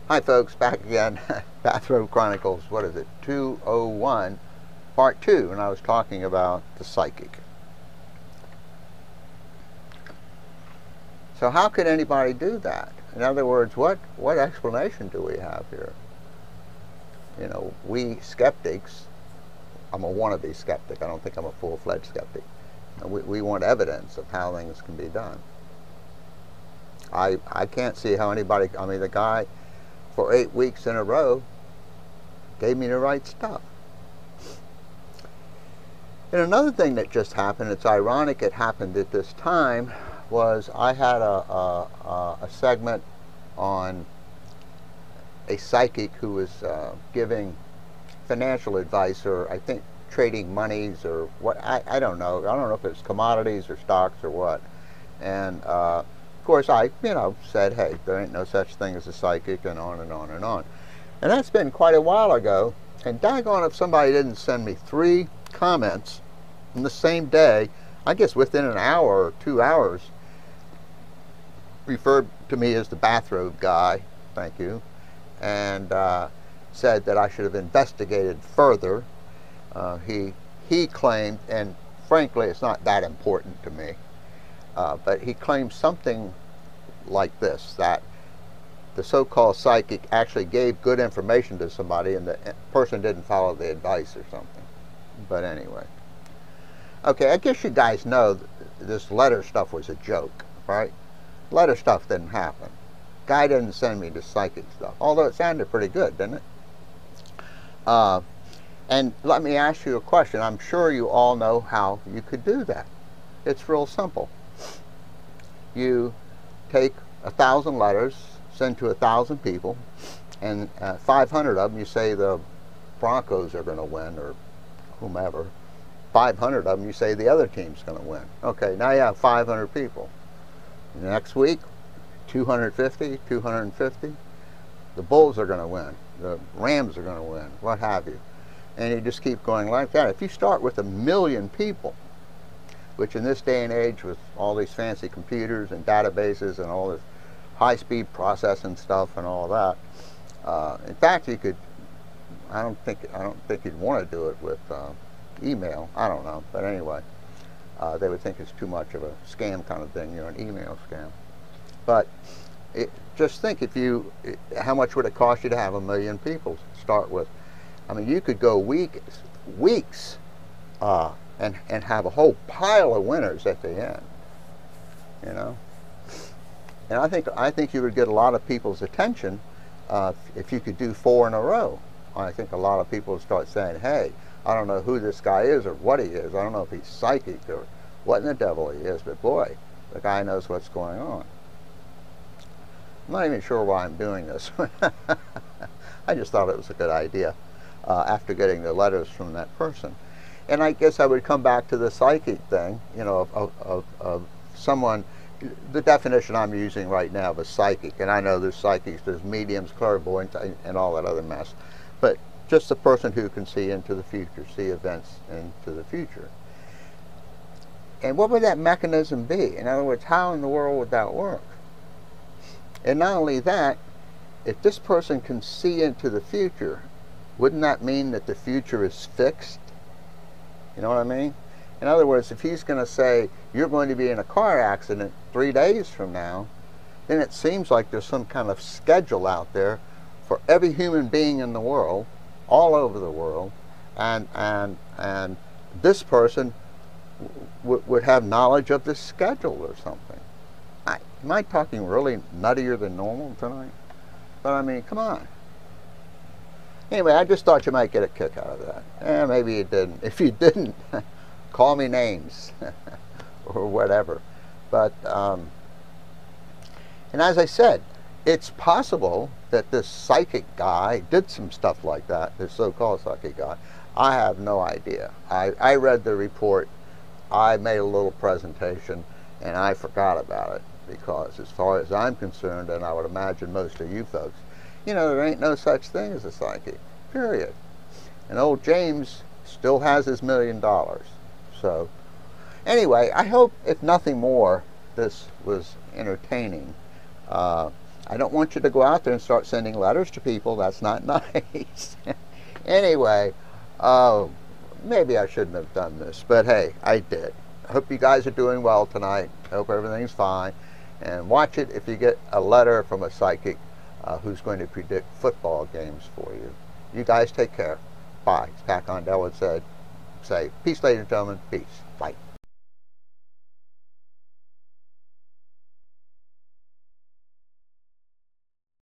Hi folks, back again. Bathrobe Chronicles, what is it? 201, Part 2, and I was talking about the psychic. So how could anybody do that? In other words, what explanation do we have here? You know, we skeptics, I'm a wannabe skeptic, I don't think I'm a full-fledged skeptic. We want evidence of how things can be done. I can't see how anybody, I mean, the guy for 8 weeks in a row gave me the right stuff. And another thing that just happened, it's ironic it happened at this time, was I had a segment on a psychic who was giving financial advice, or I think trading monies, or what, I don't know. I don't know if it's commodities or stocks or what. And of course I, said, hey, there ain't no such thing as a psychic, and on and on and on. And that's been quite a while ago, and daggone if somebody didn't send me 3 comments in the same day, I guess within an hour or 2 hours, referred to me as the bathrobe guy, thank you, and said that I should have investigated further. He claimed, and frankly it's not that important to me, but he claimed something like this, that the so-called psychic actually gave good information to somebody and the person didn't follow the advice or something. But anyway. Okay, I guess you guys know this letter stuff was a joke, right? Letter stuff didn't happen. Guy didn't send me the psychic stuff, although it sounded pretty good, didn't it? And let me ask you a question. I'm sure you all know how you could do that. It's real simple. You take 1,000 letters, send to 1,000 people, and 500 of them you say the Broncos are going to win, or whomever. 500 of them you say the other team's going to win. Okay, now you have 500 people. Next week, 250, 250. The Bulls are going to win. The Rams are going to win, what have you. And you just keep going like that. If you start with 1 million people, which in this day and age with all these fancy computers and databases and all this high-speed processing stuff and all that, in fact, you could, I don't think you'd want to do it with email. I don't know, but anyway, they would think it's too much of a scam kind of thing, an email scam. But just think, how much would it cost you to have 1 million people to start with? I mean, you could go weeks and have a whole pile of winners at the end, And I think you would get a lot of people's attention if you could do 4 in a row. I think a lot of people would start saying, hey, I don't know who this guy is or what he is. I don't know if he's psychic or what in the devil he is, but boy, the guy knows what's going on. I'm not even sure why I'm doing this. I just thought it was a good idea after getting the letters from that person. And I guess I would come back to the psychic thing, of someone, the definition I'm using right now of a psychic, and I know there's psychics, there's mediums, clairvoyants, and all that other mess, but just a person who can see into the future, see events into the future. And what would that mechanism be? In other words, how in the world would that work? And not only that, if this person can see into the future, wouldn't that mean that the future is fixed? You know what I mean? In other words, if he's going to say, you're going to be in a car accident 3 days from now, then it seems like there's some kind of schedule out there for every human being in the world, all over the world, and this person would have knowledge of this schedule or something. Am I talking really nuttier than normal tonight? But I mean, come on. Anyway, I just thought you might get a kick out of that. Maybe you didn't. If you didn't, call me names or whatever. But, and as I said, it's possible that this psychic guy did some stuff like that, this so-called psychic guy. I have no idea. I read the report, I made a little presentation, and I forgot about it, because as far as I'm concerned, and I would imagine most of you folks, there ain't no such thing as a psychic, period. And old James still has his $1 million. So, anyway, I hope, if nothing more, this was entertaining. I don't want you to go out there and start sending letters to people. That's not nice. Anyway, maybe I shouldn't have done this, but hey, I did. I hope you guys are doing well tonight. I hope everything's fine. And watch it if you get a letter from a psychic who's going to predict football games for you. You guys take care. Bye. As Pat Condell would say, peace, ladies and gentlemen. Peace. Bye.